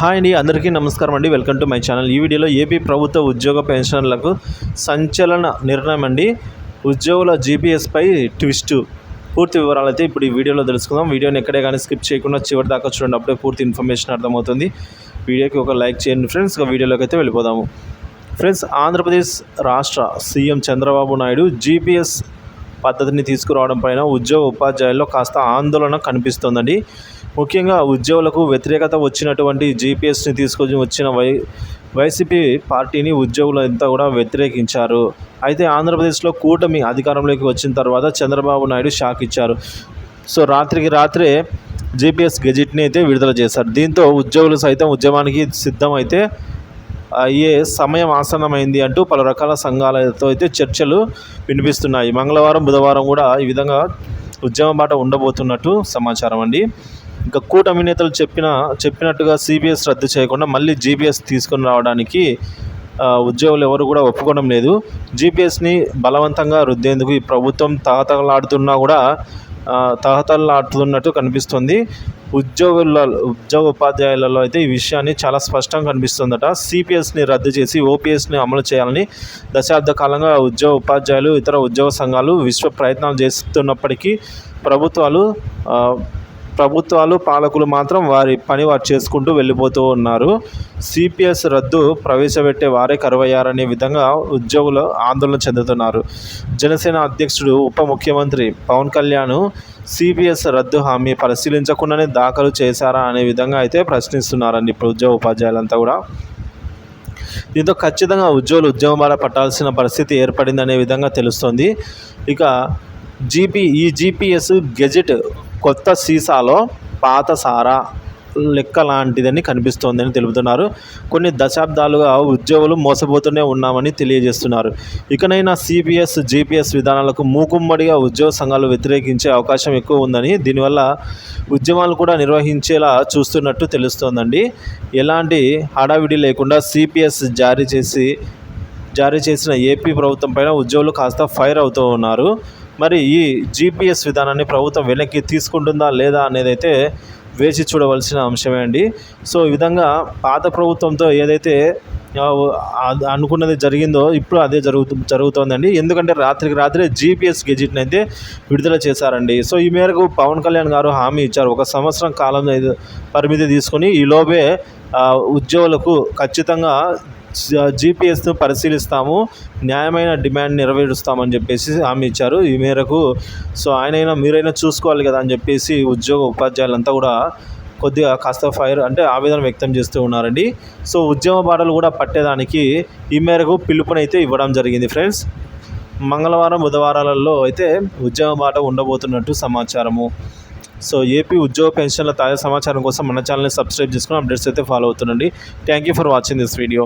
Hi అండి, అందరికీ నమస్కారం అండి. Welcome to my channel. ఈ వీడియోలో ఏపీ ప్రభుత్వ ఉద్యోగ పెన్షనర్లకు సంచలన నిర్ణయం అండి. ఉద్యోగుల జీపీఎస్పై ట్విస్ట్. పూర్తి వివరాలు అయితే ఇప్పుడు ఈ వీడియోలో తెలుసుకుందాం. వీడియోని ఎక్కడే కానీ స్కిప్ చేయకుండా చివరి దాకా చూడండి, అప్పుడే పూర్తి ఇన్ఫర్మేషన్ అర్థమవుతుంది. వీడియోకి ఒక లైక్ చేయండి ఫ్రెండ్స్. వీడియోలోకి అయితే వెళ్ళిపోదాము ఫ్రెండ్స్. ఆంధ్రప్రదేశ్ రాష్ట్ర సీఎం చంద్రబాబు నాయుడు జీపీఎస్ పద్ధతిని తీసుకురావడం పైన ఉద్యోగ ఉపాధ్యాయుల్లో కాస్త ఆందోళన కనిపిస్తోందండి. ముఖ్యంగా ఉద్యోగులకు వ్యతిరేకత వచ్చినటువంటి జీపీఎస్ని తీసుకొని వచ్చిన వైసీపీ పార్టీని ఉద్యోగులంతా కూడా వ్యతిరేకించారు. అయితే ఆంధ్రప్రదేశ్లో కూటమి అధికారంలోకి వచ్చిన తర్వాత చంద్రబాబు నాయుడు షాక్ ఇచ్చారు. సో రాత్రికి రాత్రే జీపీఎస్ గెజిట్ని అయితే విడుదల చేశారు. దీంతో ఉద్యోగులు సైతం ఉద్యమానికి సిద్ధమైతే అయ్యే సమయం ఆసన్నమైంది అంటూ పలు రకాల సంఘాలతో అయితే చర్చలు వినిపిస్తున్నాయి. మంగళవారం, బుధవారం కూడా ఈ విధంగా ఉద్యమ బాట ఉండబోతున్నట్టు సమాచారం అండి. ఇంకా కూటమి నేతలు చెప్పినట్టుగా సిబిఎస్ రద్దు చేయకుండా మళ్ళీ జీపీఎస్ తీసుకొని రావడానికి ఉద్యోగులు ఎవరు కూడా ఒప్పుకోవడం లేదు. జీపీఎస్ని బలవంతంగా రుద్దేందుకు ఈ ప్రభుత్వం తహతలాడుతున్నట్టు కనిపిస్తుంది. ఉద్యోగ ఉపాధ్యాయులలో అయితే ఈ విషయాన్ని చాలా స్పష్టంగా కనిపిస్తుందట. సిపిఎస్ని రద్దు చేసి ఓపీఎస్ని అమలు చేయాలని దశాబ్ద కాలంగా ఉద్యోగ ఉపాధ్యాయులు, ఇతర ఉద్యోగ సంఘాలు విశ్వ ప్రయత్నాలు చేస్తున్నప్పటికీ ప్రభుత్వాలు పాలకులు మాత్రం వారి పని వారు చేసుకుంటూ వెళ్ళిపోతూ ఉన్నారు. సిపిఎస్ రద్దు ప్రవేశపెట్టే వారే కరువయ్యారనే విధంగా ఉద్యోగులు ఆందోళన చెందుతున్నారు. జనసేన అధ్యక్షుడు, ఉప ముఖ్యమంత్రి పవన్ కళ్యాణ్ సిపిఎస్ రద్దు హామీ పరిశీలించకుండానే దాఖలు చేశారా అనే విధంగా అయితే ప్రశ్నిస్తున్నారండి ఇప్పుడు ఉద్యోగ ఉపాధ్యాయులంతా కూడా. దీంతో ఖచ్చితంగా ఉద్యోగులు ఉద్యమాల పట్టాల్సిన పరిస్థితి ఏర్పడిందనే విధంగా తెలుస్తోంది. ఇక ఈ జీపీఎస్ గెజెట్ కొత్త సీసాలో పాత సారా లెక్క లాంటిదని కనిపిస్తోందని తెలుపుతున్నారు. కొన్ని దశాబ్దాలుగా ఉద్యోగులు మోసపోతూనే ఉన్నామని తెలియజేస్తున్నారు. ఇకనైనా సిపిఎస్, జీపీఎస్ విధానాలకు మూకుమ్మడిగా ఉద్యోగ సంఘాలు వ్యతిరేకించే అవకాశం ఎక్కువ ఉందని, దీనివల్ల ఉద్యమాలు కూడా నిర్వహించేలా చూస్తున్నట్టు తెలుస్తోందండి. ఎలాంటి హడావిడి లేకుండా సిపిఎస్ జారీ చేసిన ఏపీ ప్రభుత్వం పైన ఉద్యోగులు కాస్త ఫైర్ అవుతూ ఉన్నారు. మరి ఈ జీపీఎస్ విధానాన్ని ప్రభుత్వం వెనక్కి తీసుకుంటుందా లేదా అనేది అయితే వేచి చూడవలసిన అంశమే అండి. సో ఈ విధంగా పాత ప్రభుత్వంతో ఏదైతే అనుకున్నది జరిగిందో ఇప్పుడు అదే జరుగుతోందండి. ఎందుకంటే రాత్రికి రాత్రే జీపీఎస్ గెజిట్ని అయితే విడుదల చేశారండి. సో ఈ మేరకు పవన్ కళ్యాణ్ గారు హామీ ఇచ్చారు. 1 సంవత్సరం కాలం పరిమితి తీసుకుని ఈలోపే ఉద్యోగులకు ఖచ్చితంగా జీపీఎస్ను పరిశీలిస్తాము, న్యాయమైన డిమాండ్ నెరవేరుస్తామని చెప్పేసి హామీ ఇచ్చారు. ఈ మేరకు సో మీరైనా చూసుకోవాలి కదా అని చెప్పేసి ఉద్యోగ ఉపాధ్యాయులంతా కూడా కొద్దిగా కాస్త ఆవేదన వ్యక్తం చేస్తూ ఉన్నారండి. సో ఉద్యమ బాటలు కూడా పట్టేదానికి ఈ మేరకు పిలుపునైతే ఇవ్వడం జరిగింది ఫ్రెండ్స్. మంగళవారం, బుధవారాలలో అయితే ఉద్యమ బాట ఉండబోతున్నట్టు సమాచారము. సో ఏపీ ఉద్యోగ పెన్షన్ల తాజా సమాచారం కోసం మన ఛానల్ని సబ్స్క్రైబ్ చేసుకుని అప్డేట్స్ అయితే ఫాలో అవుతుండండి. Thank you for watching this video.